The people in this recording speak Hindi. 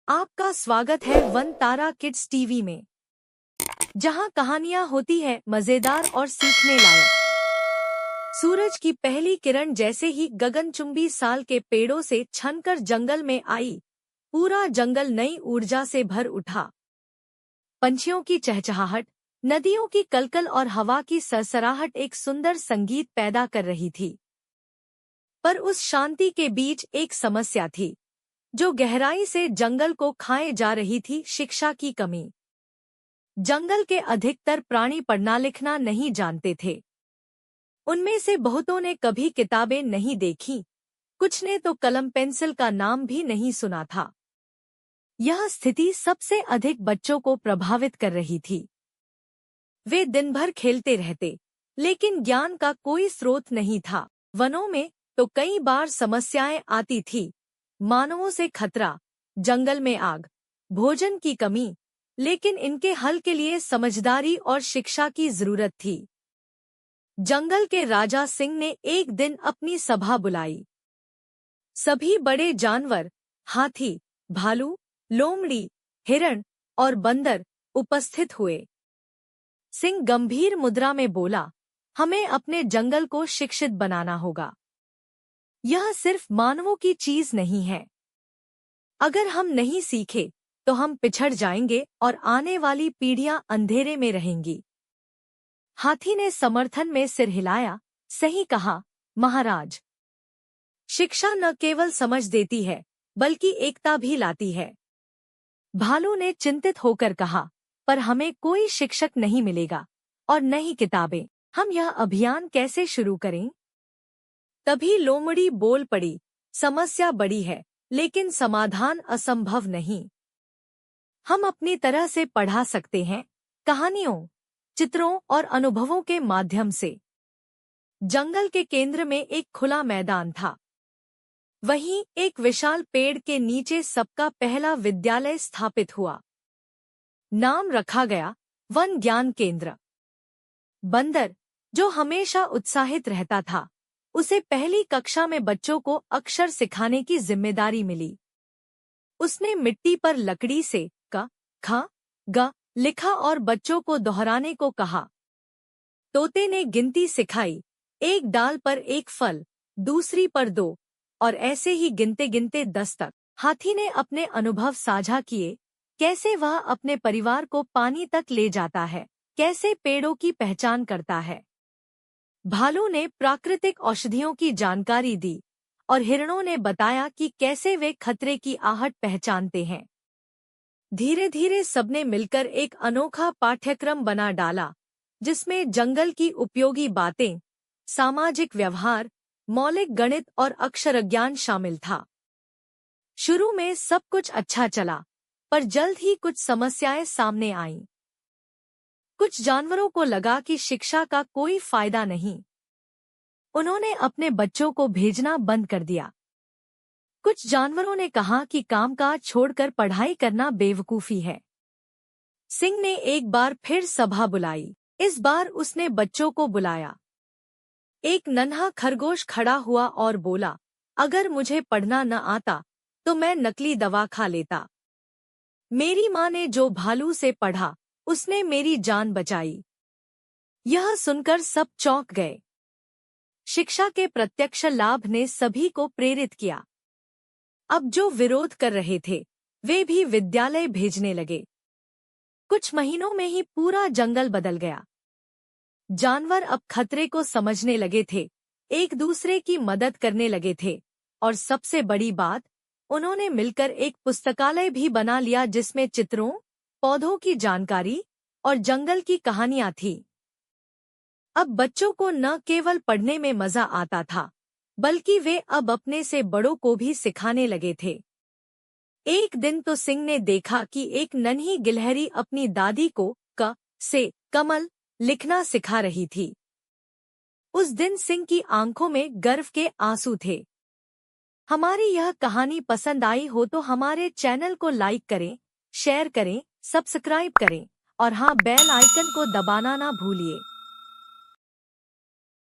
आपका स्वागत है वन तारा किड्स टीवी में, जहां कहानियां होती है मजेदार और सीखने लायक। सूरज की पहली किरण जैसे ही गगनचुंबी साल के पेड़ों से छनकर जंगल में आई, पूरा जंगल नई ऊर्जा से भर उठा। पंछियों की चहचहाहट, नदियों की कलकल और हवा की सरसराहट एक सुंदर संगीत पैदा कर रही थी। पर उस शांति के बीच एक समस्या थी, जो गहराई से जंगल को खाए जा रही थी। शिक्षा की कमी। जंगल के अधिकतर प्राणी पढ़ना लिखना नहीं जानते थे। उनमें से बहुतों ने कभी किताबें नहीं देखी, कुछ ने तो कलम पेंसिल का नाम भी नहीं सुना था। यह स्थिति सबसे अधिक बच्चों को प्रभावित कर रही थी। वे दिन भर खेलते रहते, लेकिन ज्ञान का कोई स्रोत नहीं था। वनों में तो कई बार समस्याएं आती थी, मानवों से खतरा, जंगल में आग, भोजन की कमी, लेकिन इनके हल के लिए समझदारी और शिक्षा की जरूरत थी। जंगल के राजा सिंह ने एक दिन अपनी सभा बुलाई। सभी बड़े जानवर, हाथी, भालू, लोमड़ी, हिरण और बंदर उपस्थित हुए। सिंह गंभीर मुद्रा में बोला, हमें अपने जंगल को शिक्षित बनाना होगा। यह सिर्फ मानवों की चीज नहीं है। अगर हम नहीं सीखे तो हम पिछड़ जाएंगे और आने वाली पीढ़ियां अंधेरे में रहेंगी। हाथी ने समर्थन में सिर हिलाया, सही कहा महाराज। शिक्षा न केवल समझ देती है, बल्कि एकता भी लाती है। भालू ने चिंतित होकर कहा, पर हमें कोई शिक्षक नहीं मिलेगा और न ही किताबें। हम यह अभियान कैसे शुरू करें? तभी लोमड़ी बोल पड़ी, समस्या बड़ी है, लेकिन समाधान असंभव नहीं। हम अपनी तरह से पढ़ा सकते हैं, कहानियों, चित्रों और अनुभवों के माध्यम से। जंगल के केंद्र में एक खुला मैदान था। वहीं एक विशाल पेड़ के नीचे सबका पहला विद्यालय स्थापित हुआ। नाम रखा गया वन ज्ञान केंद्र। बंदर, जो हमेशा उत्साहित रहता था, उसे पहली कक्षा में बच्चों को अक्षर सिखाने की जिम्मेदारी मिली। उसने मिट्टी पर लकड़ी से क, ख, ग लिखा और बच्चों को दोहराने को कहा। तोते ने गिनती सिखाई, एक डाल पर एक फल, दूसरी पर 2, और ऐसे ही गिनते गिनते 10 तक। हाथी ने अपने अनुभव साझा किए, कैसे वह अपने परिवार को पानी तक ले जाता है, कैसे पेड़ों की पहचान करता है। भालू ने प्राकृतिक औषधियों की जानकारी दी और हिरणों ने बताया कि कैसे वे खतरे की आहट पहचानते हैं। धीरे धीरे सबने मिलकर एक अनोखा पाठ्यक्रम बना डाला, जिसमें जंगल की उपयोगी बातें, सामाजिक व्यवहार, मौलिक गणित और अक्षरज्ञान शामिल था। शुरू में सब कुछ अच्छा चला, पर जल्द ही कुछ समस्याएं सामने आईं। कुछ जानवरों को लगा कि शिक्षा का कोई फायदा नहीं। उन्होंने अपने बच्चों को भेजना बंद कर दिया। कुछ जानवरों ने कहा कि कामकाज छोड़कर पढ़ाई करना बेवकूफी है। सिंह ने एक बार फिर सभा बुलाई। इस बार उसने बच्चों को बुलाया। एक नन्हा खरगोश खड़ा हुआ और बोला, अगर मुझे पढ़ना न आता तो मैं नकली दवा खा लेता। मेरी माँ ने जो भालू से पढ़ा, उसने मेरी जान बचाई। यह सुनकर सब चौंक गए। शिक्षा के प्रत्यक्ष लाभ ने सभी को प्रेरित किया। अब जो विरोध कर रहे थे, वे भी विद्यालय भेजने लगे। कुछ महीनों में ही पूरा जंगल बदल गया। जानवर अब खतरे को समझने लगे थे, एक दूसरे की मदद करने लगे थे, और सबसे बड़ी बात, उन्होंने मिलकर एक पुस्तकालय भी बना लिया जिसमें चित्रों, पौधों की जानकारी और जंगल की कहानियां थी। अब बच्चों को न केवल पढ़ने में मजा आता था, बल्कि वे अब अपने से बड़ों को भी सिखाने लगे थे। एक दिन तो सिंह ने देखा कि एक नन्ही गिलहरी अपनी दादी को क से कमल लिखना सिखा रही थी। उस दिन सिंह की आंखों में गर्व के आंसू थे। हमारी यह कहानी पसंद आई हो तो हमारे चैनल को लाइक करें, शेयर करें, सब्सक्राइब करें और हाँ, बेल आइकन को दबाना ना भूलिए।